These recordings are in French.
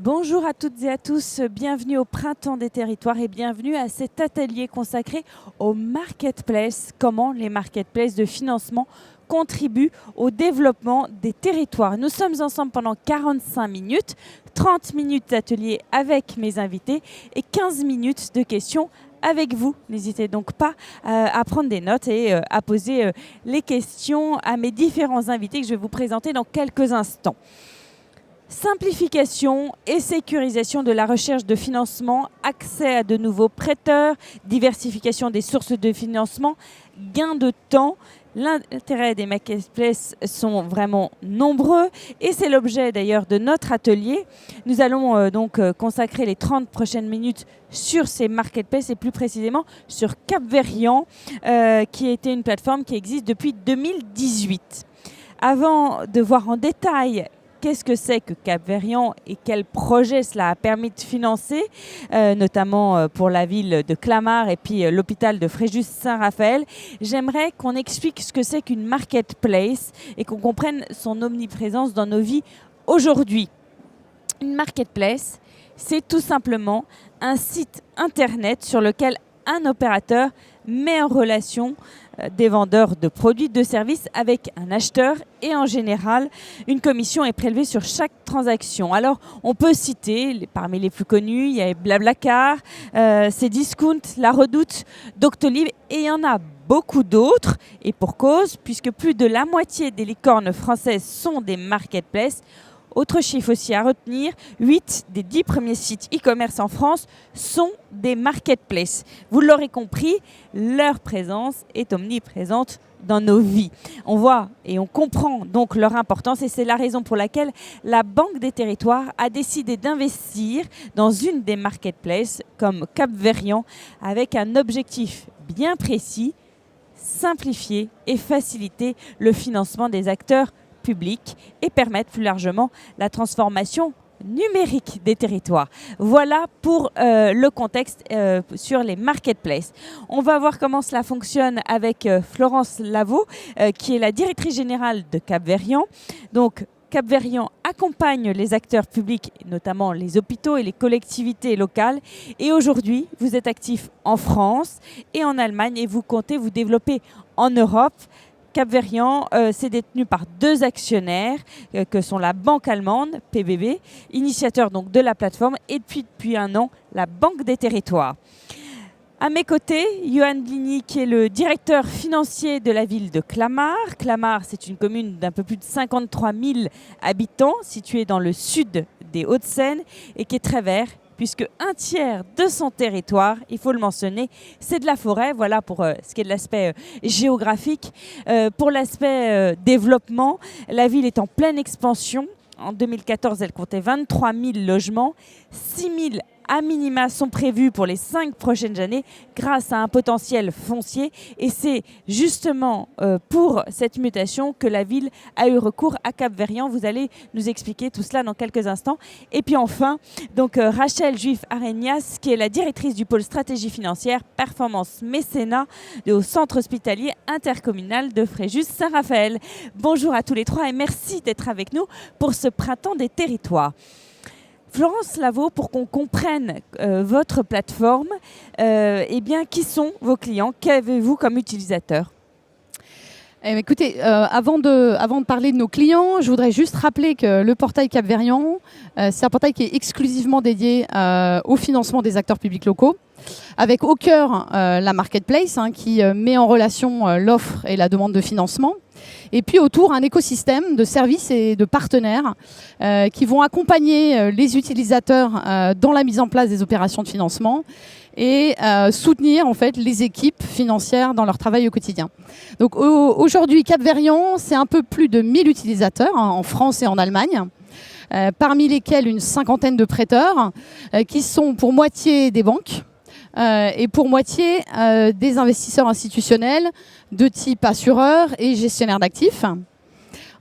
Bonjour à toutes et à tous, bienvenue au Printemps des Territoires et bienvenue à cet atelier consacré aux marketplaces, comment les marketplaces de financement contribuent au développement des territoires. Nous sommes ensemble pendant 45 minutes, 30 minutes d'atelier avec mes invités et 15 minutes de questions avec vous. N'hésitez donc pas à prendre des notes et à poser les questions à mes différents invités que je vais vous présenter dans quelques instants. Simplification et sécurisation de la recherche de financement, accès à de nouveaux prêteurs, diversification des sources de financement, gain de temps. L'intérêt des marketplaces sont vraiment nombreux et c'est l'objet d'ailleurs de notre atelier. Nous allons donc consacrer les 30 prochaines minutes sur ces marketplaces et plus précisément sur Capverian qui a été une plateforme qui existe depuis 2018. Avant de voir en détail qu'est-ce que c'est que Capverian et quels projets cela a permis de financer, notamment pour la ville de Clamart et puis l'hôpital de Fréjus-Saint-Raphaël. J'aimerais qu'on explique ce que c'est qu'une marketplace et qu'on comprenne son omniprésence dans nos vies aujourd'hui. Une marketplace, c'est tout simplement un site internet sur lequel un opérateur met en relation des vendeurs de produits, de services avec un acheteur et en général, une commission est prélevée sur chaque transaction. Alors, on peut citer, parmi les plus connus, il y a Blablacar, Cdiscount, La Redoute, Doctolib et il y en a beaucoup d'autres et pour cause, puisque plus de la moitié des licornes françaises sont des marketplaces. Autre chiffre aussi à retenir, 8 des 10 premiers sites e-commerce en France sont des marketplaces. Vous l'aurez compris, leur présence est omniprésente dans nos vies. On voit et on comprend donc leur importance et c'est la raison pour laquelle la Banque des Territoires a décidé d'investir dans une des marketplaces comme Capverian avec un objectif bien précis, simplifier et faciliter le financement des acteurs public et permettre plus largement la transformation numérique des territoires. Voilà pour le contexte sur les marketplaces. On va voir comment cela fonctionne avec Florence Lavaux, qui est la directrice générale de Capverian. Donc, Capverian accompagne les acteurs publics, notamment les hôpitaux et les collectivités locales. Et aujourd'hui, vous êtes actif en France et en Allemagne et vous comptez vous développer en Europe. Capverian, c'est détenu par deux actionnaires que sont la banque allemande, PBB, initiateur donc de la plateforme, et depuis un an, la Banque des Territoires. À mes côtés, Johan Bligny, qui est le directeur financier de la ville de Clamart. Clamart, c'est une commune d'un peu plus de 53 000 habitants, située dans le sud des Hauts-de-Seine et qui est très vert, puisque un tiers de son territoire, il faut le mentionner, c'est de la forêt. Voilà pour ce qui est de l'aspect géographique. Pour l'aspect développement, la ville est en pleine expansion. En 2014, elle comptait 23 000 logements, 6 000 à minima sont prévus pour les 5 prochaines années grâce à un potentiel foncier. Et c'est justement pour cette mutation que la ville a eu recours à Capverian. Vous allez nous expliquer tout cela dans quelques instants. Et puis enfin, donc, Rachel Juif-Arenas, qui est la directrice du pôle stratégie financière, performance mécénat au centre hospitalier intercommunal de Fréjus-Saint-Raphaël. Bonjour à tous les trois et merci d'être avec nous pour ce Printemps des Territoires. Florence Lavaux, pour qu'on comprenne votre plateforme, eh bien, qui sont vos clients? Qu'avez-vous comme utilisateur? Écoutez, avant de parler de nos clients, je voudrais juste rappeler que le portail Capverian, c'est un portail qui est exclusivement dédié au financement des acteurs publics locaux, avec au cœur la marketplace qui met en relation l'offre et la demande de financement. Et puis autour, un écosystème de services et de partenaires qui vont accompagner les utilisateurs dans la mise en place des opérations de financement et soutenir en fait les équipes financières dans leur travail au quotidien. Donc aujourd'hui, Capverian, c'est un peu plus de 1000 utilisateurs en France et en Allemagne. Parmi lesquels une cinquantaine de prêteurs qui sont pour moitié des banques et pour moitié des investisseurs institutionnels de type assureurs et gestionnaires d'actifs.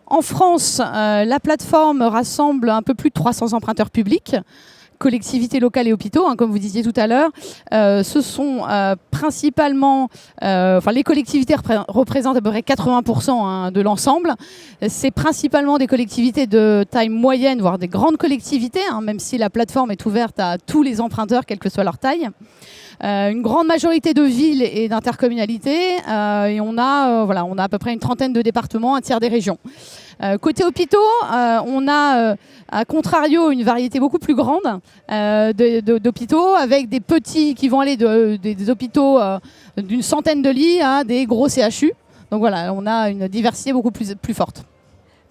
En France, la plateforme rassemble un peu plus de 300 emprunteurs publics, collectivités locales et hôpitaux, hein, comme vous disiez tout à l'heure. Ce sont principalement, les collectivités représentent à peu près 80% hein, de l'ensemble. C'est principalement des collectivités de taille moyenne, voire des grandes collectivités, hein, même si la plateforme est ouverte à tous les emprunteurs, quelle que soit leur taille. Une grande majorité de villes et d'intercommunalités, et on a à peu près une trentaine de départements, un tiers des régions. Côté hôpitaux, on a à contrario une variété beaucoup plus grande d'hôpitaux, avec des petits qui vont aller des hôpitaux d'une centaine de lits à des gros CHU. Donc voilà, on a une diversité beaucoup plus forte.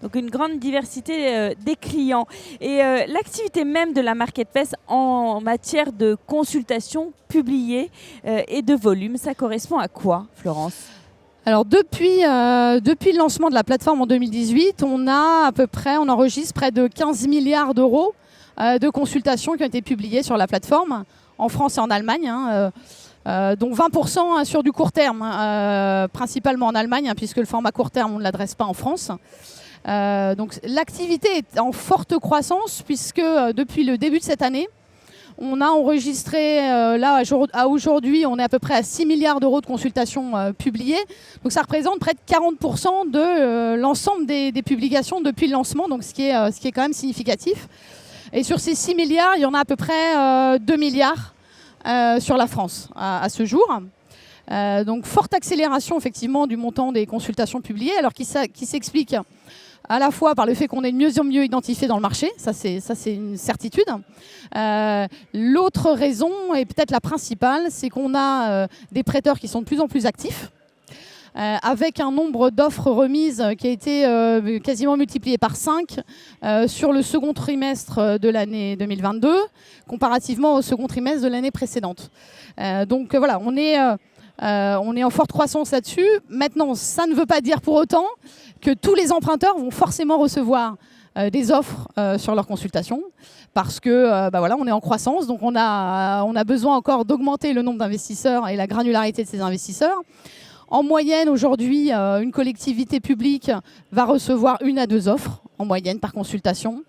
Donc une grande diversité des clients. Et l'activité même de la Marketplace en matière de consultation publiée et de volume, ça correspond à quoi, Florence ? Alors depuis le lancement de la plateforme en 2018, on enregistre près de 15 milliards d'euros de consultations qui ont été publiées sur la plateforme, en France et en Allemagne. Dont 20% sur du court terme, principalement en Allemagne, puisque le format court terme, on ne l'adresse pas en France. Donc l'activité est en forte croissance, puisque depuis le début de cette année, on a enregistré, à aujourd'hui, on est à peu près à 6 milliards d'euros de consultations publiées. Donc ça représente près de 40% de l'ensemble des publications depuis le lancement, donc ce qui est quand même significatif. Et sur ces 6 milliards, il y en a à peu près 2 milliards sur la France à ce jour. Donc forte accélération effectivement du montant des consultations publiées, alors qui s'explique à la fois par le fait qu'on est de mieux en mieux identifié dans le marché, ça c'est une certitude. L'autre raison, et peut-être la principale, c'est qu'on a des prêteurs qui sont de plus en plus actifs, avec un nombre d'offres remises qui a été quasiment multiplié par 5 sur le second trimestre de l'année 2022, comparativement au second trimestre de l'année précédente. Donc voilà, on est en forte croissance là-dessus. Maintenant, ça ne veut pas dire pour autant que tous les emprunteurs vont forcément recevoir des offres sur leur consultation, parce que on est en croissance, donc on a besoin encore d'augmenter le nombre d'investisseurs et la granularité de ces investisseurs. En moyenne, aujourd'hui, une collectivité publique va recevoir 1 à 2 offres en moyenne par consultation.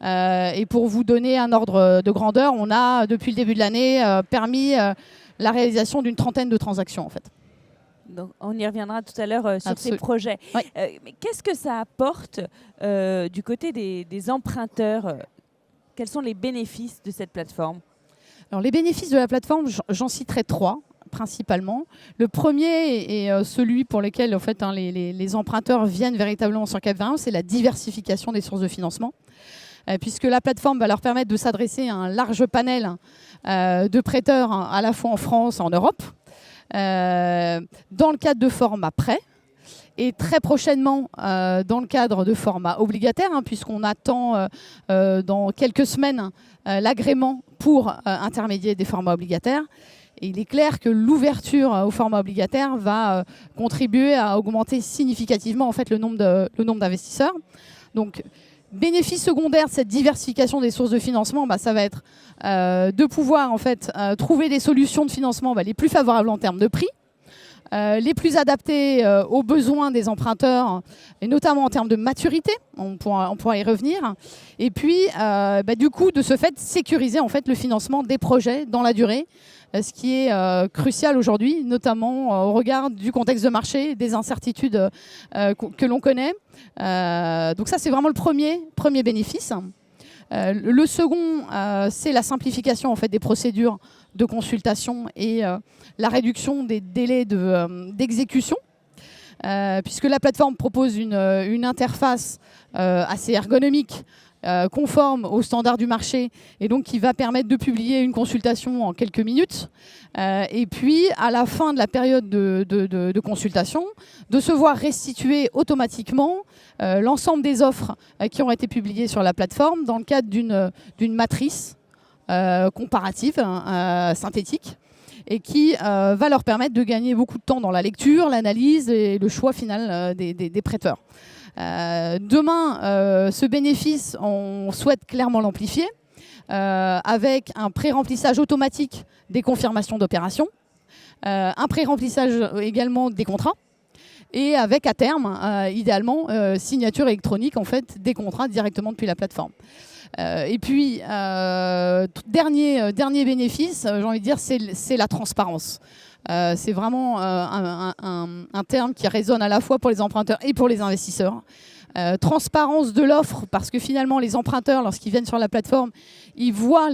Et pour vous donner un ordre de grandeur, on a, depuis le début de l'année, permis la réalisation d'une trentaine de transactions, en fait. Donc, on y reviendra tout à l'heure sur ces projets. Oui. Mais qu'est-ce que ça apporte du côté des emprunteurs Quels sont les bénéfices de cette plateforme ? Alors, les bénéfices de la plateforme, j'en citerai 3 principalement. Le premier est celui pour lequel en fait, les emprunteurs viennent véritablement sur Cap-Verdian, c'est la diversification des sources de financement. Puisque la plateforme va leur permettre de s'adresser à un large panel de prêteurs, à la fois en France et en Europe, dans le cadre de formats prêts, et très prochainement dans le cadre de formats obligataires, puisqu'on attend dans quelques semaines l'agrément pour intermédier des formats obligataires. Et il est clair que l'ouverture au format obligataire va contribuer à augmenter significativement en fait, le nombre d'investisseurs. Donc, bénéfice secondaire de cette diversification des sources de financement, ça va être de pouvoir en fait, trouver des solutions de financement les plus favorables en termes de prix, les plus adaptées aux besoins des emprunteurs, et notamment en termes de maturité, on pourra y revenir. Et puis, du coup, de ce fait, sécuriser en fait, le financement des projets dans la durée, ce qui est crucial aujourd'hui, notamment au regard du contexte de marché, des incertitudes que l'on connaît. Donc ça, c'est vraiment le premier bénéfice. Le second, c'est la simplification en fait, des procédures de consultation et la réduction des délais d'exécution, puisque la plateforme propose une interface assez ergonomique, conforme aux standards du marché, et donc qui va permettre de publier une consultation en quelques minutes, et puis à la fin de la période de consultation, de se voir restituer automatiquement l'ensemble des offres qui ont été publiées sur la plateforme dans le cadre d'une matrice comparative, synthétique, et qui va leur permettre de gagner beaucoup de temps dans la lecture, l'analyse et le choix final des prêteurs. Demain, ce bénéfice, on souhaite clairement l'amplifier avec un pré-remplissage automatique des confirmations d'opération, un pré-remplissage également des contrats, et avec à terme, idéalement, signature électronique en fait, des contrats directement depuis la plateforme. Et puis, dernier bénéfice, j'ai envie de dire, c'est la transparence. C'est vraiment un terme qui résonne à la fois pour les emprunteurs et pour les investisseurs. Transparence de l'offre, parce que finalement, les emprunteurs, lorsqu'ils viennent sur la plateforme, ils voient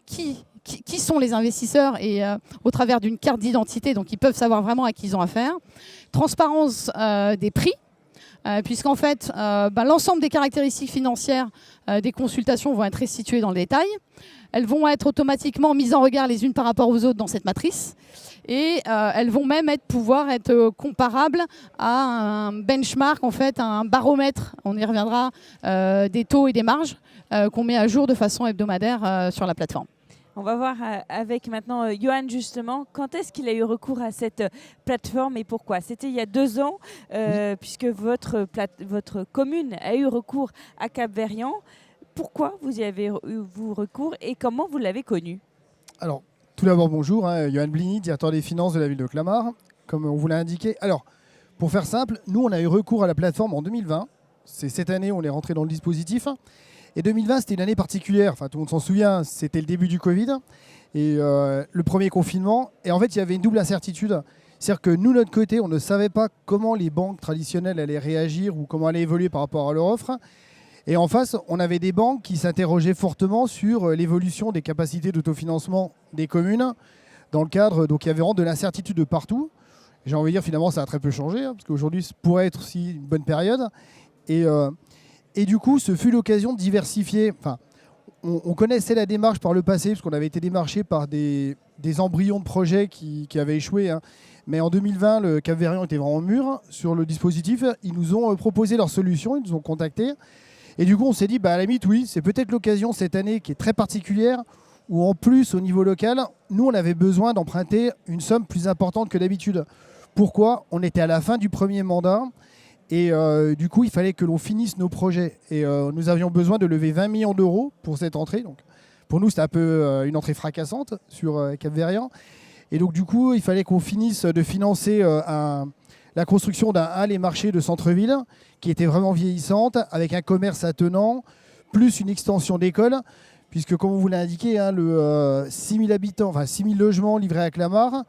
qui sont les investisseurs et au travers d'une carte d'identité, donc ils peuvent savoir vraiment à qui ils ont affaire. Transparence des prix. Puisqu'en fait, l'ensemble des caractéristiques financières des consultations vont être restituées dans le détail. Elles vont être automatiquement mises en regard les unes par rapport aux autres dans cette matrice. Et elles vont même pouvoir être comparables à un benchmark, en fait, un baromètre, on y reviendra, des taux et des marges qu'on met à jour de façon hebdomadaire sur la plateforme. On va voir avec maintenant Johan justement, quand est-ce qu'il a eu recours à cette plateforme et pourquoi? C'était il y a 2 ans, puisque votre commune a eu recours à Cap-Verriand. Pourquoi vous y avez eu recours et comment vous l'avez connu? Alors, tout d'abord, bonjour, Johan Bligny, directeur des finances de la ville de Clamart, comme on vous l'a indiqué. Alors, pour faire simple, nous, on a eu recours à la plateforme en 2020. C'est cette année, on est rentré dans le dispositif. Et 2020, c'était une année particulière. Enfin, tout le monde s'en souvient, c'était le début du Covid et le premier confinement. Et en fait, il y avait une double incertitude. C'est-à-dire que nous, de notre côté, on ne savait pas comment les banques traditionnelles allaient réagir ou comment allaient évoluer par rapport à leur offre. Et en face, on avait des banques qui s'interrogeaient fortement sur l'évolution des capacités d'autofinancement des communes dans le cadre. Donc, il y avait vraiment de l'incertitude de partout. J'ai envie de dire, finalement, ça a très peu changé, parce qu'aujourd'hui, ça pourrait être aussi une bonne période. Et du coup, ce fut l'occasion de diversifier. Enfin, on connaissait la démarche par le passé, parce qu'on avait été démarché par des embryons de projets qui avaient échoué. Mais en 2020, le Cap-Verriand était vraiment mûr sur le dispositif. Ils nous ont proposé leur solution, ils nous ont contactés. Et du coup, on s'est dit, à la limite, oui, c'est peut-être l'occasion cette année qui est très particulière, où en plus, au niveau local, nous, on avait besoin d'emprunter une somme plus importante que d'habitude. Pourquoi? On était à la fin du premier mandat. Et du coup, il fallait que l'on finisse nos projets. Et nous avions besoin de lever 20 millions d'euros pour cette entrée. Donc, pour nous, c'était un peu une entrée fracassante sur Cap-Verriand. Et donc, du coup, il fallait qu'on finisse de financer la construction d'un hall et marché de centre-ville qui était vraiment vieillissante, avec un commerce attenant, plus une extension d'école. Puisque, comme on vous l'a indiqué, le 6 000 habitants, enfin 6 000 logements livrés à Clamart,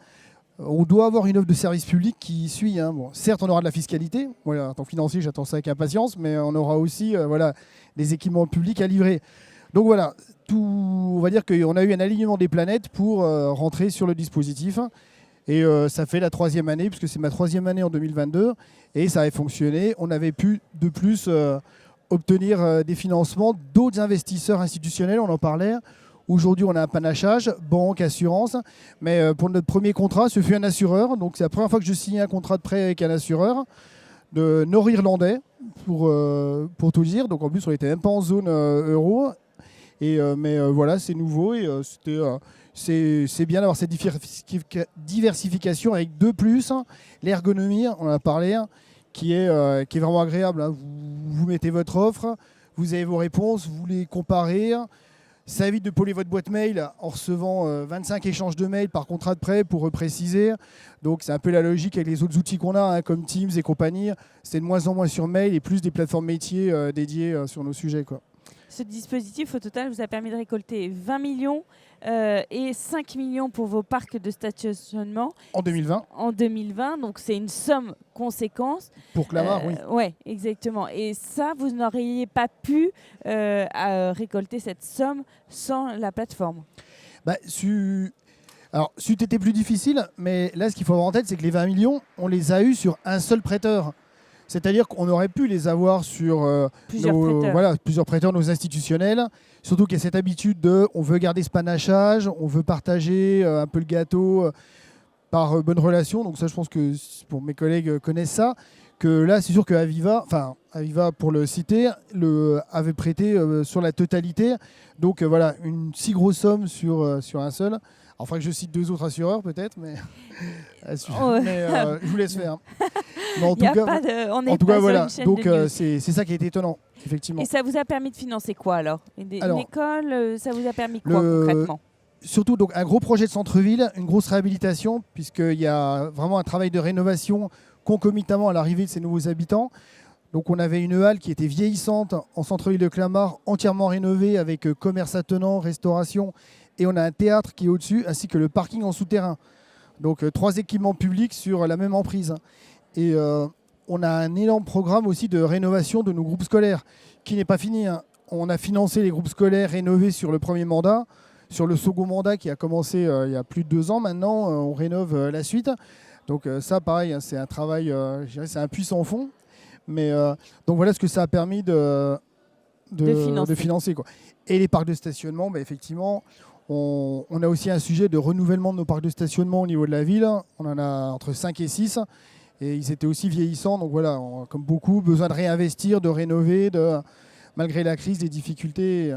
on doit avoir une offre de service public qui suit. Bon, certes, on aura de la fiscalité. Voilà, en tant que financier, j'attends ça avec impatience, mais on aura aussi des équipements publics à livrer. Donc voilà, on va dire qu'on a eu un alignement des planètes pour rentrer sur le dispositif. Et ça fait la 3e année, puisque c'est ma 3e année en 2022. Et ça a fonctionné. On avait pu de plus obtenir des financements d'autres investisseurs institutionnels, on en parlait. Aujourd'hui, on a un panachage, banque, assurance. Mais pour notre premier contrat, ce fut un assureur. Donc, c'est la première fois que je signe un contrat de prêt avec un assureur de nord-irlandais, pour tout dire. Donc, en plus, on n'était même pas en zone euro. Mais voilà, c'est nouveau et c'est bien d'avoir cette diversification avec de plus l'ergonomie, on en a parlé, qui est vraiment agréable. Vous mettez votre offre, vous avez vos réponses, vous les comparez. Ça évite de polluer votre boîte mail en recevant 25 échanges de mails par contrat de prêt pour repréciser. Donc c'est un peu la logique avec les autres outils qu'on a, comme Teams et compagnie. C'est de moins en moins sur mail et plus des plateformes métiers dédiées sur nos sujets, quoi. Ce dispositif, au total, vous a permis de récolter 20 millions et 5 millions pour vos parcs de stationnement. En 2020. En 2020, donc c'est une somme conséquente. Pour Clamart, oui. Oui, exactement. Et ça, vous n'auriez pas pu récolter cette somme sans la plateforme. Alors, c'eût été plus difficile, mais là, ce qu'il faut avoir en tête, c'est que les 20 millions, on les a eus sur un seul prêteur. C'est-à-dire qu'on aurait pu les avoir sur plusieurs prêteurs, nos institutionnels. Surtout qu'il y a cette habitude on veut garder ce panachage, on veut partager un peu le gâteau par bonne relation. Donc ça, je pense que pour mes collègues connaissent ça. Que là, c'est sûr que Aviva, pour le citer, avait prêté sur la totalité. Donc voilà, une si grosse somme sur un seul. Alors, il faudrait que je cite 2 autres assureurs, peut-être, mais je vous laisse faire. Mais en tout cas, voilà. Donc, c'est ça qui a été étonnant, effectivement. Et ça vous a permis de financer quoi, alors une école, ça vous a permis quoi, concrètement? Surtout donc, un gros projet de centre-ville, une grosse réhabilitation, puisqu'il y a vraiment un travail de rénovation concomitamment à l'arrivée de ces nouveaux habitants. Donc on avait une halle qui était vieillissante en centre-ville de Clamart, entièrement rénovée avec commerce attenant, restauration, et on a un théâtre qui est au-dessus, ainsi que le parking en souterrain. Donc 3 équipements publics sur la même emprise. Et on a un énorme programme aussi de rénovation de nos groupes scolaires, qui n'est pas fini. On a financé les groupes scolaires rénovés sur le premier mandat. Sur le second mandat qui a commencé il y a plus de 2 ans maintenant, on rénove la suite. Donc ça, pareil, c'est un travail, je dirais, c'est un puits sans fond. Mais donc voilà ce que ça a permis de financer, quoi. Et les parcs de stationnement, effectivement, on a aussi un sujet de renouvellement de nos parcs de stationnement au niveau de la ville. On en a entre 5 et 6. Et ils étaient aussi vieillissants. Donc voilà, comme beaucoup, besoin de réinvestir, de rénover, malgré la crise, les difficultés.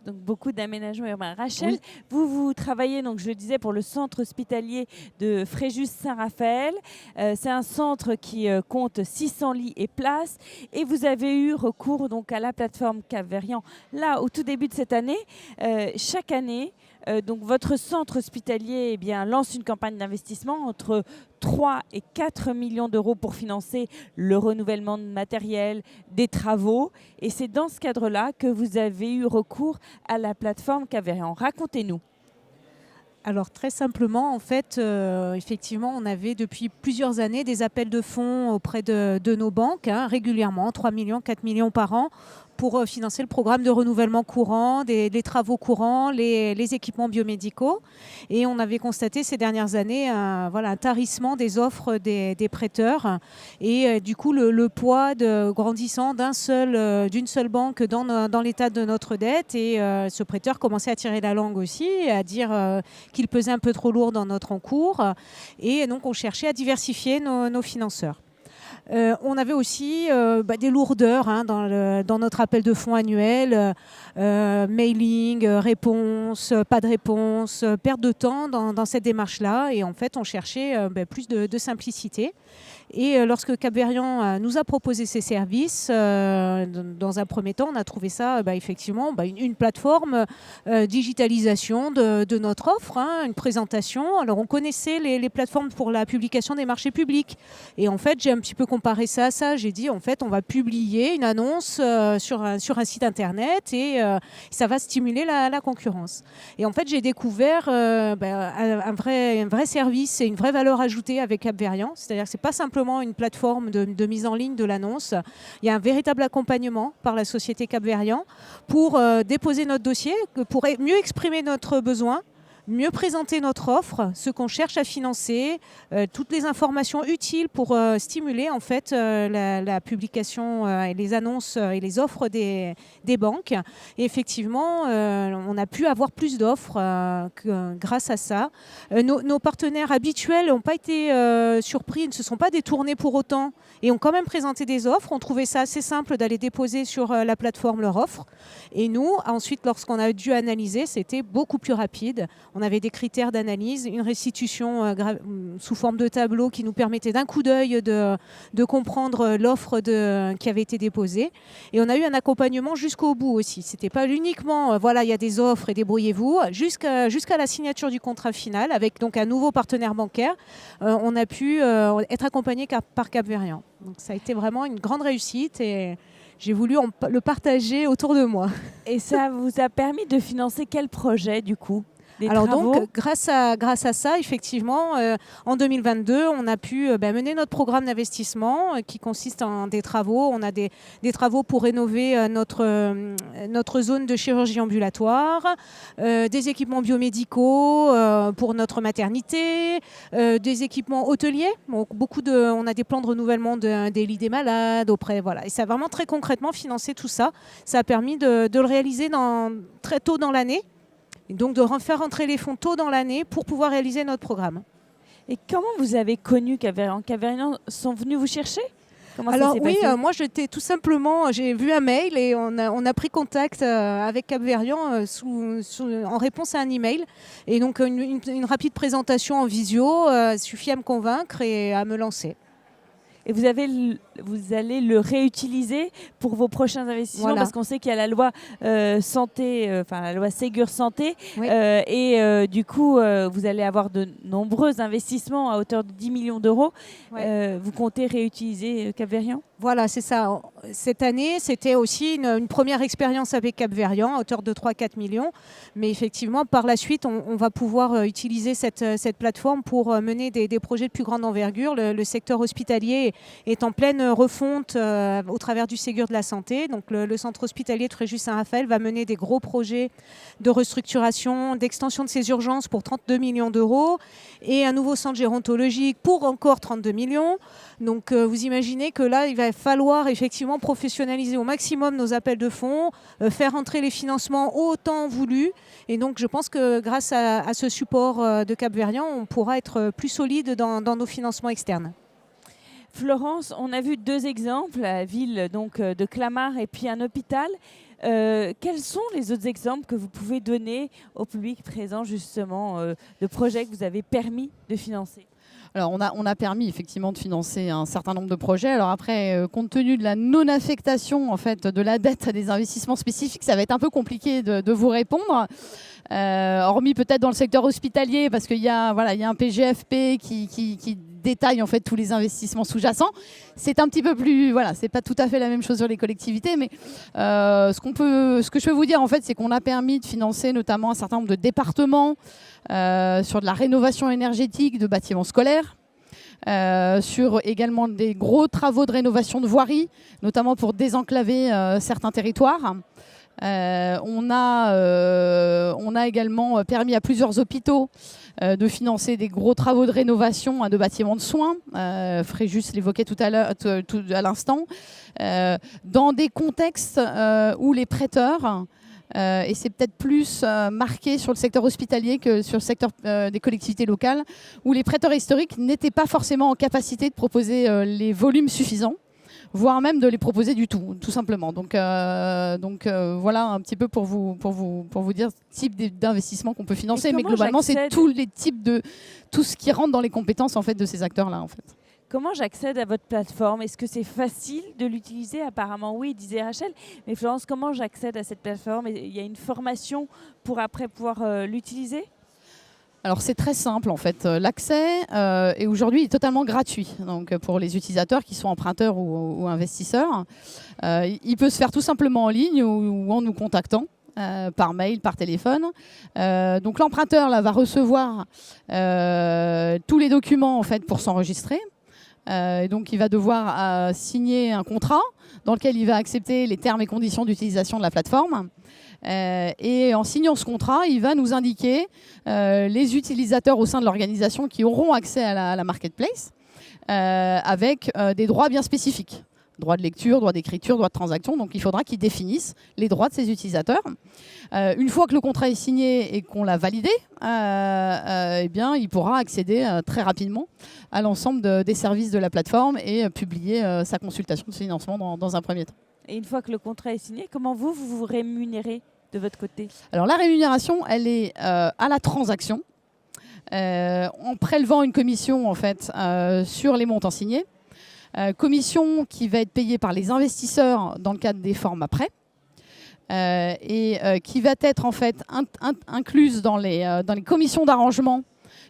Donc beaucoup d'aménagements urbains. Rachel, Oui. vous travaillez, donc je le disais, pour le centre hospitalier de Fréjus-Saint-Raphaël. C'est un centre qui compte 600 lits et places. Et vous avez eu recours donc, à la plateforme Cap-Verrian, là, au tout début de cette année. Chaque année, donc votre centre hospitalier lance une campagne d'investissement entre 3 et 4 millions d'euros pour financer le renouvellement de matériel, des travaux. Et c'est dans ce cadre-là que vous avez eu recours à la plateforme Cap-Verrian. Racontez-nous. Alors très simplement, en fait, effectivement, on avait depuis plusieurs années des appels de fonds auprès de nos banques, régulièrement, 3 millions, 4 millions par an, pour financer le programme de renouvellement courant, les travaux courants, les équipements biomédicaux. Et on avait constaté ces dernières années un tarissement des offres des prêteurs. Et du coup, le poids grandissant d'une seule banque dans l'état de notre dette. Et ce prêteur commençait à tirer la langue aussi, à dire qu'il pesait un peu trop lourd dans notre encours. Et donc, on cherchait à diversifier nos financeurs. On avait aussi des lourdeurs dans notre appel de fonds annuel, mailing, réponse, pas de réponse, perte de temps dans cette démarche-là. Et en fait, on cherchait plus de simplicité. Et lorsque Cap-Verrian nous a proposé ses services, dans un premier temps, on a trouvé ça effectivement une plateforme digitalisation de notre offre, une présentation. Alors on connaissait les plateformes pour la publication des marchés publics. Et en fait, j'ai un petit peu comparé ça à ça. J'ai dit, en fait, on va publier une annonce sur un site internet et ça va stimuler la concurrence. Et en fait, j'ai découvert un vrai service et une vraie valeur ajoutée avec Cap-Verrian. C'est-à-dire que c'est pas simplement une plateforme de mise en ligne de l'annonce. Il y a un véritable accompagnement par la société Cap-Verrian pour déposer notre dossier, pour mieux exprimer notre besoin, mieux présenter notre offre, ce qu'on cherche à financer, toutes les informations utiles pour stimuler en fait la publication et les annonces et les offres des banques. Et effectivement, on a pu avoir plus d'offres grâce à ça. Nos partenaires habituels n'ont pas été surpris, ils ne se sont pas détournés pour autant et ont quand même présenté des offres. On trouvait ça assez simple d'aller déposer sur la plateforme leur offre. Et nous, ensuite, lorsqu'on a dû analyser, c'était beaucoup plus rapide. On avait des critères d'analyse, une restitution sous forme de tableau qui nous permettait d'un coup d'œil de comprendre l'offre qui avait été déposée. Et on a eu un accompagnement jusqu'au bout aussi. Ce n'était pas uniquement, il y a des offres et débrouillez-vous, jusqu'à la signature du contrat final avec donc un nouveau partenaire bancaire. On a pu être accompagné par Cap-Verrian. Donc ça a été vraiment une grande réussite et j'ai voulu le partager autour de moi. Et ça vous a permis de financer quel projet du coup ? Alors donc, grâce à ça, effectivement, en 2022, on a pu mener notre programme d'investissement qui consiste en des travaux. On a des travaux pour rénover notre zone de chirurgie ambulatoire, des équipements biomédicaux pour notre maternité, des équipements hôteliers. Donc, on a des plans de renouvellement des lits des malades auprès. Voilà. Et ça a vraiment très concrètement financé tout ça. Ça a permis de le réaliser très tôt dans l'année. Et donc de faire rentrer les fonds tôt dans l'année pour pouvoir réaliser notre programme. Et comment vous avez connu Cap-Verrian ? Cap-Verrian sont venus vous chercher ? Alors oui, moi j'ai vu un mail et on a pris contact avec Cap-Verrian en réponse à un email. Et donc une rapide présentation en visio suffit à me convaincre et à me lancer. et vous allez le réutiliser pour vos prochains investissements, Voilà. parce qu'on sait qu'il y a la loi santé, la loi Ségur Santé, Oui. du coup, vous allez avoir de nombreux investissements à hauteur de 10 millions d'euros. Ouais. Vous comptez réutiliser Cap-Verriand ? Voilà, c'est ça. Cette année, c'était aussi une première expérience avec Cap-Verriand à hauteur de 3-4 millions. Mais effectivement, par la suite, on va pouvoir utiliser cette plateforme pour mener des projets de plus grande envergure. Le secteur hospitalier est en pleine refonte au travers du Ségur de la santé. Donc, le centre hospitalier de Fréjus-Saint-Raphaël va mener des gros projets de restructuration, d'extension de ses urgences pour 32 millions d'euros et un nouveau centre gérontologique pour encore 32 millions. Donc, vous imaginez que là, il va falloir effectivement professionnaliser au maximum nos appels de fonds, faire entrer les financements autant voulu. Et donc, je pense que grâce à ce support de Cap-Verriand, on pourra être plus solide dans nos financements externes. Florence, on a vu 2 exemples, la ville donc, de Clamart et puis un hôpital. Quels sont les autres exemples que vous pouvez donner au public présent justement de projets que vous avez permis de financer ? Alors, on a permis effectivement de financer un certain nombre de projets. Alors après, compte tenu de la non-affectation en fait, de la dette à des investissements spécifiques, ça va être un peu compliqué de vous répondre. Hormis peut-être dans le secteur hospitalier, parce qu'il y a un PGFP qui détaille en fait tous les investissements sous-jacents. C'est un petit peu plus, c'est pas tout à fait la même chose sur les collectivités, mais ce que je peux vous dire en fait, c'est qu'on a permis de financer notamment un certain nombre de départements sur de la rénovation énergétique de bâtiments scolaires. Sur également des gros travaux de rénovation de voiries, notamment pour désenclaver certains territoires. On a également permis à plusieurs hôpitaux de financer des gros travaux de rénovation de bâtiments de soins. Fréjus l'évoquait tout à l'instant. Dans des contextes où les prêteurs, et c'est peut-être plus marqué sur le secteur hospitalier que sur le secteur des collectivités locales, où les prêteurs historiques n'étaient pas forcément en capacité de proposer les volumes suffisants, voire même de les proposer du tout simplement. Donc voilà un petit peu pour vous dire le type d'investissement qu'on peut financer, mais globalement c'est tous les types tout ce qui rentre dans les compétences en fait de ces acteurs-là en fait. Comment j'accède à votre plateforme ? Est-ce que c'est facile de l'utiliser ? Apparemment oui, disait Rachel. Mais Florence, comment j'accède à cette plateforme ? Il y a une formation pour après pouvoir l'utiliser ? Alors c'est très simple en fait. L'accès est aujourd'hui est totalement gratuit. Donc pour les utilisateurs qui sont emprunteurs ou investisseurs, il peut se faire tout simplement en ligne ou en nous contactant. Par mail, par téléphone. Donc l'emprunteur là, va recevoir tous les documents en fait, pour s'enregistrer. Et donc il va devoir signer un contrat dans lequel il va accepter les termes et conditions d'utilisation de la plateforme. Et en signant ce contrat, il va nous indiquer les utilisateurs au sein de l'organisation qui auront accès à la marketplace avec des droits bien spécifiques. Droit de lecture, droit d'écriture, droit de transaction. Donc il faudra qu'ils définissent les droits de ces utilisateurs. Une fois que le contrat est signé et qu'on l'a validé, eh bien, il pourra accéder très rapidement à l'ensemble des services de la plateforme et publier sa consultation de financement dans un premier temps. Et une fois que le contrat est signé, comment vous rémunérez de votre côté ? Alors la rémunération, elle est à la transaction, en prélevant une commission en fait, sur les montants signés. Commission qui va être payée par les investisseurs dans le cadre des formats prêts et qui va être en fait incluse dans les commissions d'arrangement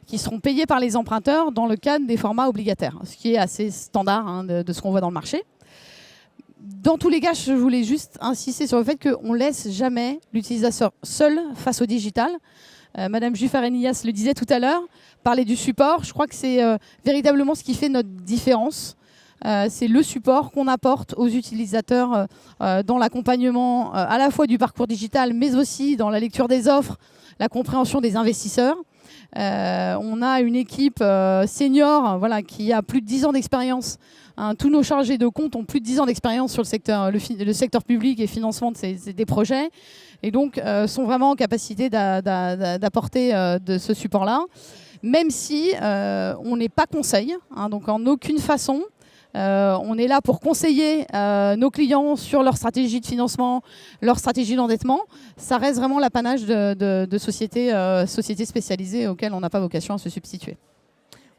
qui seront payées par les emprunteurs dans le cadre des formats obligataires, ce qui est assez standard de ce qu'on voit dans le marché. Dans tous les cas, je voulais juste insister sur le fait qu'on ne laisse jamais l'utilisateur seul face au digital. Madame Juffar-Eniyas le disait tout à l'heure, parler du support, je crois que c'est véritablement ce qui fait notre différence. C'est le support qu'on apporte aux utilisateurs dans l'accompagnement à la fois du parcours digital, mais aussi dans la lecture des offres, la compréhension des investisseurs. On a une équipe senior qui a plus de 10 ans d'expérience. Tous nos chargés de compte ont plus de 10 ans d'expérience sur le secteur public et financement des projets. Et donc, sont vraiment en capacité d'apporter de ce support-là. Même si on n'est pas conseil, donc en aucune façon. On est là pour conseiller nos clients sur leur stratégie de financement, leur stratégie d'endettement. Ça reste vraiment l'apanage de sociétés spécialisées auxquelles on n'a pas vocation à se substituer.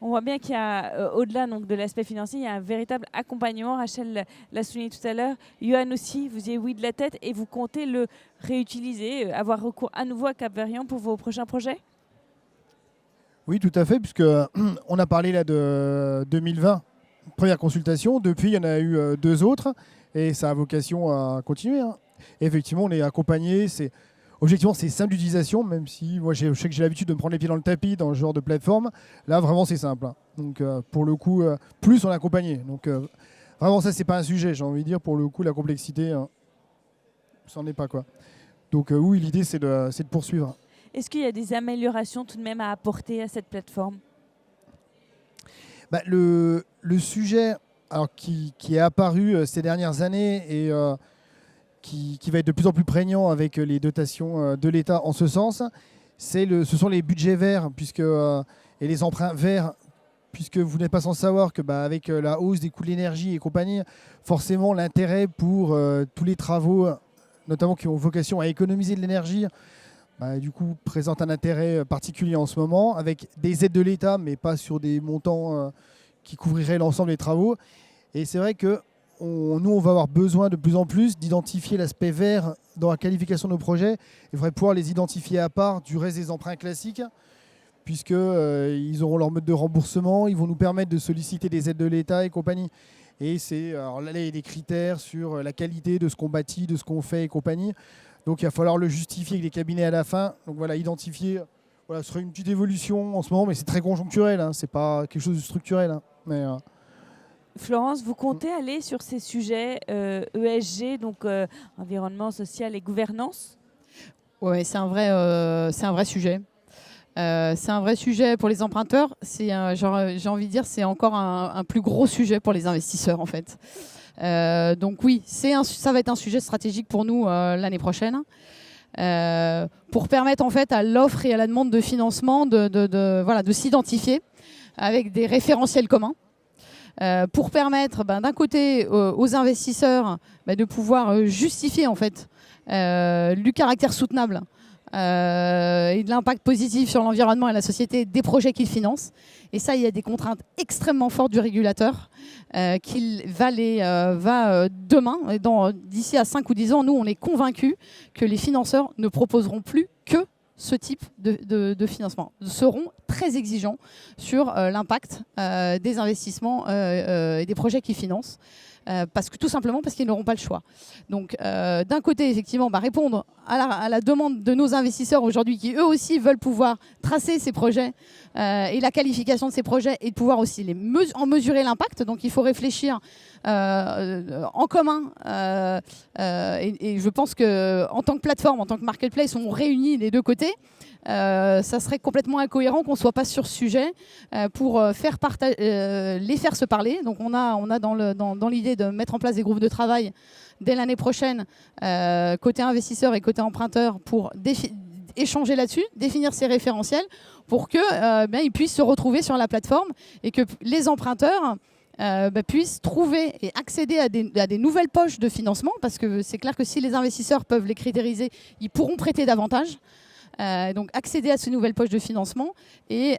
On voit bien qu'il y a, au-delà donc, de l'aspect financier, il y a un véritable accompagnement. Rachel l'a souligné tout à l'heure. Johan aussi, vous y avez oui de la tête et vous comptez le réutiliser, avoir recours à nouveau à Cap-Verdian pour vos prochains projets? Oui, tout à fait, puisque on a parlé là de 2020, première consultation. Depuis, il y en a eu 2 autres et ça a vocation à continuer. Hein. Et effectivement, on est accompagné. Objectivement, c'est simple d'utilisation, même si moi je sais que j'ai l'habitude de me prendre les pieds dans le tapis dans ce genre de plateforme. Là, vraiment, c'est simple. Hein. Donc, pour le coup, plus on est accompagné. Donc, vraiment, ça, c'est pas un sujet. J'ai envie de dire, pour le coup, la complexité, c'en est pas quoi. Donc, oui, l'idée, c'est de poursuivre. Est-ce qu'il y a des améliorations tout de même à apporter à cette plateforme? Bah, le sujet alors, qui est apparu ces dernières années et qui va être de plus en plus prégnant avec les dotations de l'État en ce sens, ce sont les budgets verts et les emprunts verts, puisque vous n'êtes pas sans savoir que avec la hausse des coûts de l'énergie et compagnie, forcément l'intérêt pour tous les travaux, notamment qui ont vocation à économiser de l'énergie, du coup présente un intérêt particulier en ce moment, avec des aides de l'État, mais pas sur des montants qui couvriraient l'ensemble des travaux. Et c'est vrai que nous, on va avoir besoin de plus en plus d'identifier l'aspect vert dans la qualification de nos projets. Il faudrait pouvoir les identifier à part du reste des emprunts classiques, puisqu'ils auront leur mode de remboursement, ils vont nous permettre de solliciter des aides de l'État et compagnie. Et alors là, il y a des critères sur la qualité de ce qu'on bâtit, de ce qu'on fait et compagnie. Donc il va falloir le justifier avec les cabinets à la fin. Donc voilà, identifier, ce serait une petite évolution en ce moment, mais c'est très conjoncturel, hein, c'est pas quelque chose de structurel. Hein, mais, Florence, vous comptez aller sur ces sujets ESG, donc environnement, social et gouvernance? Oui, c'est un vrai sujet. C'est un vrai sujet pour les emprunteurs. J'ai envie de dire, c'est encore un plus gros sujet pour les investisseurs en fait. Donc oui, ça va être un sujet stratégique pour nous l'année prochaine. Pour permettre en fait à l'offre et à la demande de financement de s'identifier avec des référentiels communs. Pour permettre d'un côté aux investisseurs de pouvoir justifier en fait du caractère soutenable et de l'impact positif sur l'environnement et la société des projets qu'ils financent. Et ça, il y a des contraintes extrêmement fortes du régulateur qu'il va demain, d'ici à 5 ou 10 ans, nous, on est convaincus que les financeurs ne proposeront plus que ce type de financement, seront très exigeants sur l'impact des investissements et des projets qu'ils financent. Tout simplement parce qu'ils n'auront pas le choix. Donc d'un côté, effectivement, répondre à la demande de nos investisseurs aujourd'hui qui eux aussi veulent pouvoir tracer ces projets et la qualification de ces projets et de pouvoir aussi en mesurer l'impact. Donc il faut réfléchir en commun et je pense qu'en tant que plateforme, en tant que marketplace, on réunit les deux côtés. Ça serait complètement incohérent qu'on ne soit pas sur ce sujet pour les faire se parler. Donc on a dans l'idée de mettre en place des groupes de travail dès l'année prochaine, côté investisseur et côté emprunteur, pour échanger là-dessus, définir ces référentiels pour qu'ils puissent se retrouver sur la plateforme et que les emprunteurs puissent trouver et accéder à des nouvelles poches de financement, parce que c'est clair que si les investisseurs peuvent les critériser, ils pourront prêter davantage. Donc accéder à ces nouvelles poches de financement et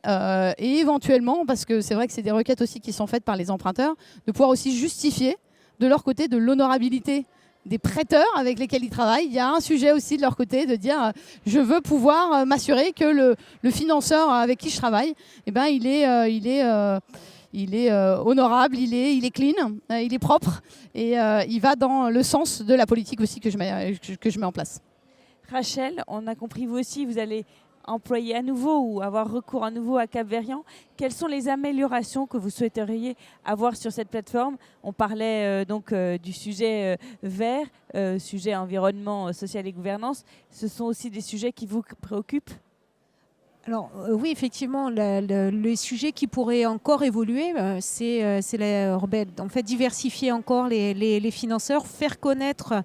éventuellement, parce que c'est vrai que c'est des requêtes aussi qui sont faites par les emprunteurs, de pouvoir aussi justifier de leur côté de l'honorabilité des prêteurs avec lesquels ils travaillent. Il y a un sujet aussi de leur côté de dire je veux pouvoir m'assurer que le financeur avec qui je travaille, il est honorable, il est clean, il est propre et il va dans le sens de la politique aussi que je mets en place. Rachel, on a compris, vous aussi, vous allez employer à nouveau ou avoir recours à nouveau à Cap-Verdian. Quelles sont les améliorations que vous souhaiteriez avoir sur cette plateforme? On parlait du sujet vert, sujet environnement, social et gouvernance. Ce sont aussi des sujets qui vous préoccupent? Alors oui, effectivement, le sujet qui pourrait encore évoluer, c'est en fait diversifier encore les financeurs, faire connaître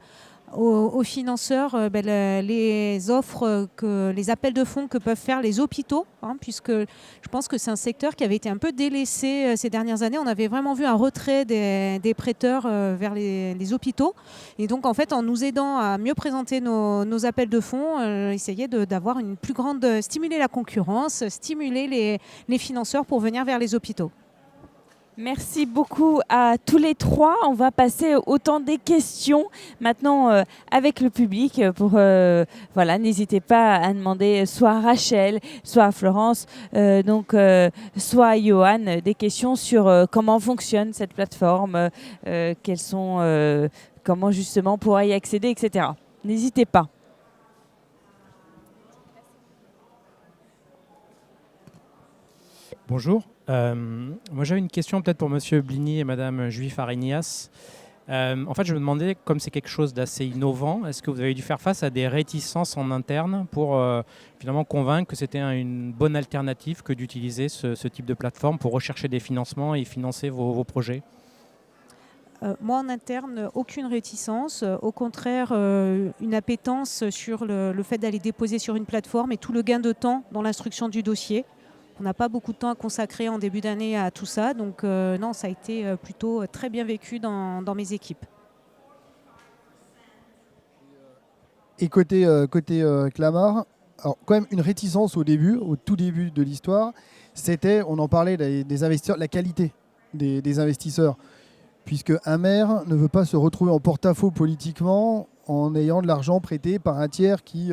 aux financeurs les offres, les appels de fonds que peuvent faire les hôpitaux, puisque je pense que c'est un secteur qui avait été un peu délaissé ces dernières années. On avait vraiment vu un retrait des prêteurs vers les hôpitaux. Et donc, en fait, en nous aidant à mieux présenter nos appels de fonds, essayer d'avoir une plus grande... stimuler la concurrence, stimuler les financeurs pour venir vers les hôpitaux. Merci beaucoup à tous les trois. On va passer au temps des questions maintenant avec le public. N'hésitez pas à demander soit à Rachel, soit à Florence, soit à Johan des questions sur comment fonctionne cette plateforme, comment justement on pourra y accéder, etc. N'hésitez pas. Bonjour. Moi, j'avais une question peut-être pour Monsieur Bligny et Madame Juif-Arignas. En fait, je me demandais, comme c'est quelque chose d'assez innovant, est-ce que vous avez dû faire face à des réticences en interne pour finalement convaincre que c'était une bonne alternative que d'utiliser ce type de plateforme pour rechercher des financements et financer vos projets ? Moi, en interne, aucune réticence. Au contraire, une appétence sur le fait d'aller déposer sur une plateforme et tout le gain de temps dans l'instruction du dossier. On n'a pas beaucoup de temps à consacrer en début d'année à tout ça. Donc non, ça a été plutôt très bien vécu dans mes équipes. Et côté Clamart, alors quand même une réticence au début, au tout début de l'histoire, c'était, on en parlait des investisseurs, la qualité des investisseurs. Puisque un maire ne veut pas se retrouver en porte-à-faux politiquement en ayant de l'argent prêté par un tiers qui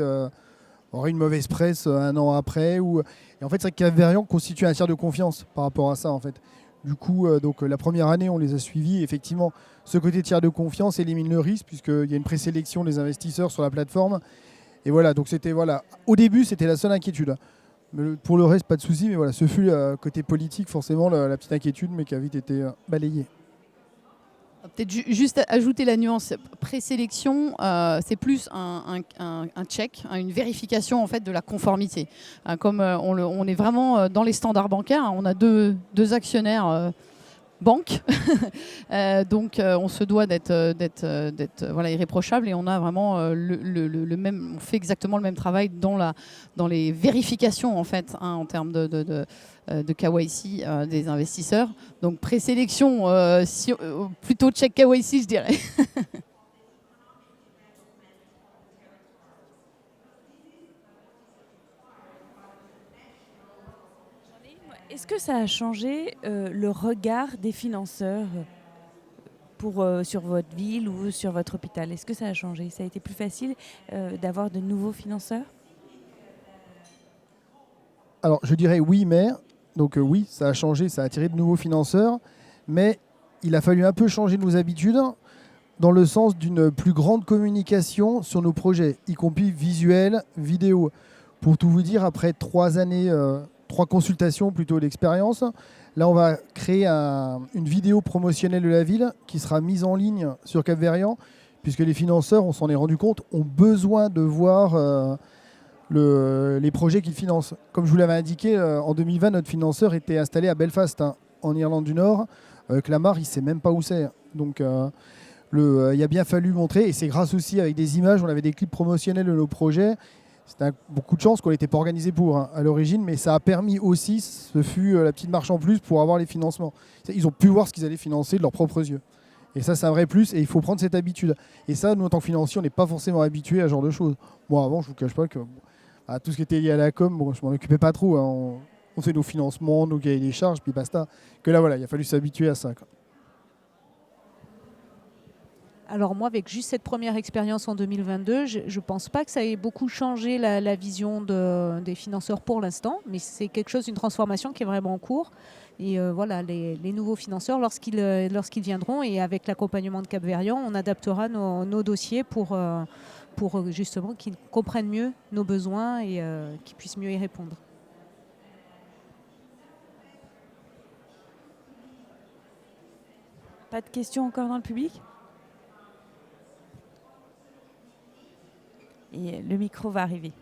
aurait une mauvaise presse un an après. Et en fait, c'est vrai que Cap-Verriand constitue un tiers de confiance par rapport à ça, en fait. Du coup, la première année, on les a suivis. Effectivement, ce côté tiers de confiance élimine le risque, puisqu'il y a une présélection des investisseurs sur la plateforme. Et voilà, donc c'était, au début, c'était la seule inquiétude. Mais pour le reste, pas de souci. Mais voilà, ce fut côté politique, forcément, la petite inquiétude, mais qui a vite été balayée. Peut-être juste ajouter la nuance présélection, c'est plus un check, une vérification en fait de la conformité. Comme on est vraiment dans les standards bancaires, on a deux actionnaires banques, donc on se doit d'être irréprochable et on a vraiment le même, on fait exactement le même travail dans les vérifications en fait, en termes de KYC des investisseurs. Donc présélection, plutôt check KYC, je dirais. Est-ce que ça a changé le regard des financeurs sur votre ville ou sur votre hôpital? Est-ce que ça a changé? Ça a été plus facile d'avoir de nouveaux financeurs? Alors, je dirais oui, mais... Donc oui, ça a changé, ça a attiré de nouveaux financeurs, mais il a fallu un peu changer nos habitudes dans le sens d'une plus grande communication sur nos projets, y compris visuel, vidéo. Pour tout vous dire, après 3 années, 3 consultations plutôt d'expérience, là on va créer une vidéo promotionnelle de la ville qui sera mise en ligne sur Cap-Verriand, puisque les financeurs, on s'en est rendu compte, ont besoin de voir... les projets qu'ils financent. Comme je vous l'avais indiqué, en 2020, notre financeur était installé à Belfast, en Irlande du Nord. Clamart, il ne sait même pas où c'est. Donc, il a bien fallu montrer, et c'est grâce aussi avec des images, on avait des clips promotionnels de nos projets. C'était beaucoup de chance qu'on n'était pas organisé pour à l'origine, mais ça a permis aussi, ce fut la petite marche en plus pour avoir les financements. Ils ont pu voir ce qu'ils allaient financer de leurs propres yeux. Et ça, c'est un vrai plus, et il faut prendre cette habitude. Et ça, nous, en tant que financiers, on n'est pas forcément habitués à ce genre de choses. Moi, avant, je ne vous cache pas que... tout ce qui était lié à la com, je m'en occupais pas trop. On fait nos financements, nos cahiers des charges, puis basta. Que là, il a fallu s'habituer à ça. Alors moi, avec juste cette première expérience en 2022, je ne pense pas que ça ait beaucoup changé la vision des financeurs pour l'instant, mais c'est quelque chose, une transformation qui est vraiment en cours. Et les nouveaux financeurs, lorsqu'ils viendront, et avec l'accompagnement de Cap-Verriand, on adaptera nos dossiers pour justement qu'ils comprennent mieux nos besoins et qu'ils puissent mieux y répondre. Pas de questions encore dans le public? Et le micro va arriver.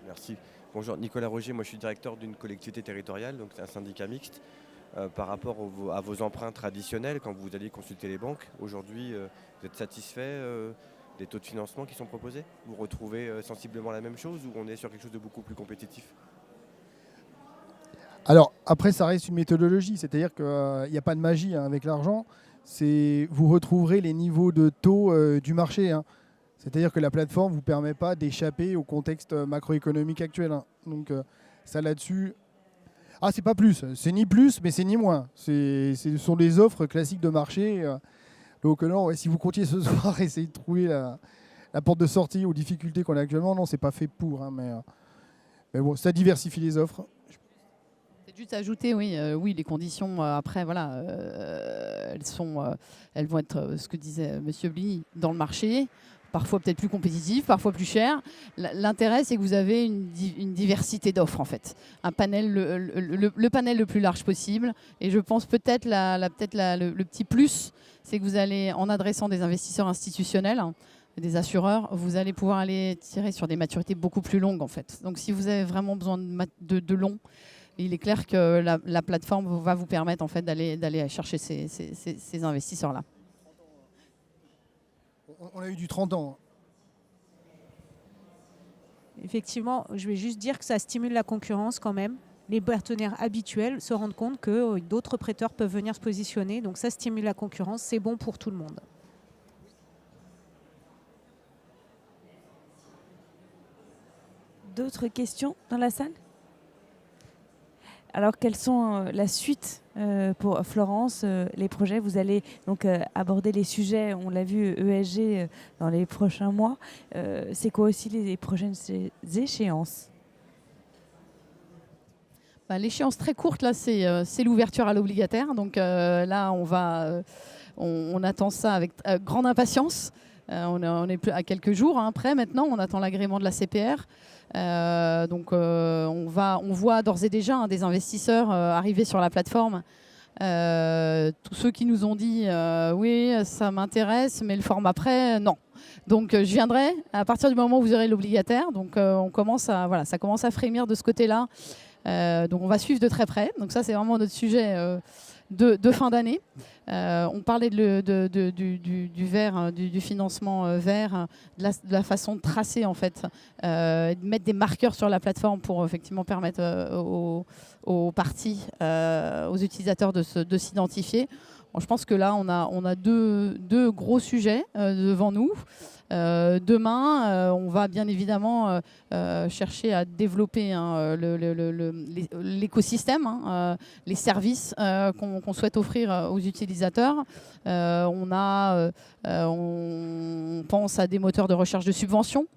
Merci. Bonjour, Nicolas Roger, moi je suis directeur d'une collectivité territoriale, donc c'est un syndicat mixte. par rapport à vos emprunts traditionnels quand vous alliez consulter les banques. Aujourd'hui, vous êtes satisfait des taux de financement qui sont proposés? Vous retrouvez sensiblement la même chose ou on est sur quelque chose de beaucoup plus compétitif? Alors, après, ça reste une méthodologie, c'est-à-dire qu'il n'y a pas de magie hein, avec l'argent. Vous retrouverez les niveaux de taux du marché. Hein. C'est-à-dire que la plateforme ne vous permet pas d'échapper au contexte macroéconomique actuel. Hein. Donc, ça là-dessus... Ah, c'est pas plus. C'est ni plus, mais c'est ni moins. Ce sont des offres classiques de marché. Donc, non, ouais, si vous comptiez ce soir essayer de trouver la porte de sortie aux difficultés qu'on a actuellement, non, c'est pas fait pour. Hein, mais bon, ça diversifie les offres. C'est juste ajouter, oui, les conditions, après, voilà, elles vont être, ce que disait Monsieur Bly, dans le marché, parfois peut-être plus compétitif, parfois plus cher. L'intérêt, c'est que vous avez une diversité d'offres, en fait. Un panel, le panel le plus large possible. Et je pense peut-être le petit plus, c'est que vous allez, en adressant des investisseurs institutionnels, des assureurs, vous allez pouvoir aller tirer sur des maturités beaucoup plus longues, en fait. Donc, si vous avez vraiment besoin de long, il est clair que la plateforme va vous permettre, en fait, d'aller chercher ces investisseurs-là. On a eu du 30 ans. Effectivement, je vais juste dire que ça stimule la concurrence quand même. Les partenaires habituels se rendent compte que d'autres prêteurs peuvent venir se positionner. Donc ça stimule la concurrence, c'est bon pour tout le monde. D'autres questions dans la salle? Alors, quelles sont la suite pour Florence, les projets? Vous allez donc aborder les sujets, on l'a vu, ESG dans les prochains mois. C'est quoi aussi les prochaines échéances? L'échéance très courte, là, c'est l'ouverture à l'obligataire. Donc là, on attend ça avec grande impatience. On est plus à quelques jours près maintenant. On attend l'agrément de la CPR. Donc on voit d'ores et déjà des investisseurs arriver sur la plateforme. Tous ceux qui nous ont dit oui, ça m'intéresse, mais le format après, non. Donc je viendrai à partir du moment où vous aurez l'obligataire. Donc ça commence à frémir de ce côté-là. Donc on va suivre de très près. Donc ça, c'est vraiment notre sujet de fin d'année. On parlait du vert, du financement vert, de la façon de tracer en fait, de mettre des marqueurs sur la plateforme pour effectivement permettre aux parties, aux utilisateurs de s'identifier. Bon, je pense que là, on a deux gros sujets devant nous. Demain, on va bien évidemment chercher à développer l'écosystème, les services qu'on souhaite offrir aux utilisateurs. On pense à des moteurs de recherche de subventions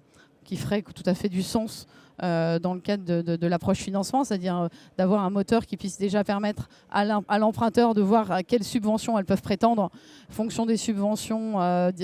qui feraient tout à fait du sens dans le cadre de l'approche financement, c'est-à-dire d'avoir un moteur qui puisse déjà permettre à l'emprunteur de voir à quelles subventions elles peuvent prétendre, fonction des subventions dont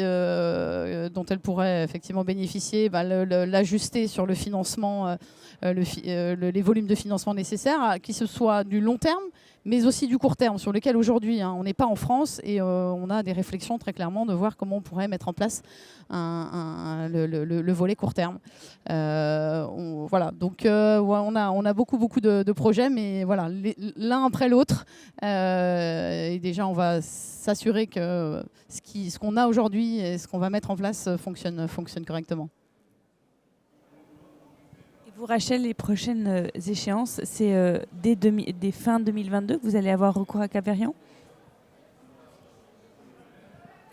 elles pourraient effectivement bénéficier, l'ajuster sur le financement, les volumes de financement nécessaires, qui ce soit du long terme, mais aussi du court terme, sur lequel aujourd'hui on n'est pas en France et on a des réflexions très clairement de voir comment on pourrait mettre en place le volet court terme. Voilà, donc on a beaucoup de projets, mais voilà, l'un après l'autre. Et déjà, on va s'assurer que ce qu'on a aujourd'hui et ce qu'on va mettre en place fonctionne correctement. Vous, Rachel, les prochaines échéances, c'est dès fin 2022 que vous allez avoir recours à Capverian?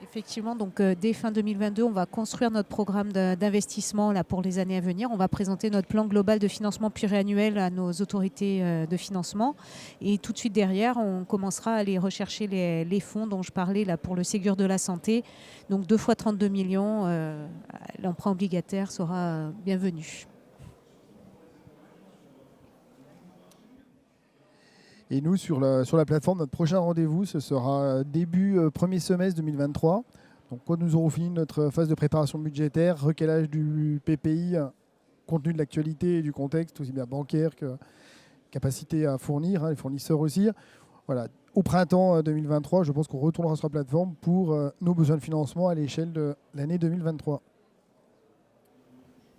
Effectivement, donc dès fin 2022, on va construire notre programme d'investissement pour les années à venir. On va présenter notre plan global de financement pluriannuel à nos autorités de financement. Et tout de suite derrière, on commencera à aller rechercher les fonds dont je parlais là, pour le Ségur de la santé. Donc 2 fois 32 millions, l'emprunt obligataire sera bienvenu. Et nous, sur la plateforme, notre prochain rendez-vous, ce sera début premier semestre 2023. Donc, quand nous aurons fini notre phase de préparation budgétaire, recalage du PPI, contenu de l'actualité et du contexte, aussi bien bancaire que capacité à fournir, les fournisseurs aussi. Voilà. Au printemps 2023, je pense qu'on retournera sur la plateforme pour nos besoins de financement à l'échelle de l'année 2023.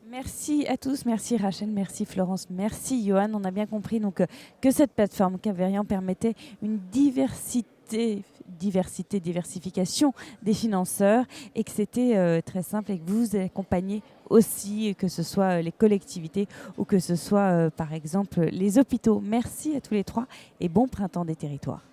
Merci à tous, merci Rachel, merci Florence, merci Johan. On a bien compris donc que cette plateforme Cap-Verdian permettait une diversification des financeurs et que c'était très simple et que vous accompagnez aussi, que ce soit les collectivités ou que ce soit par exemple les hôpitaux. Merci à tous les trois et bon printemps des territoires.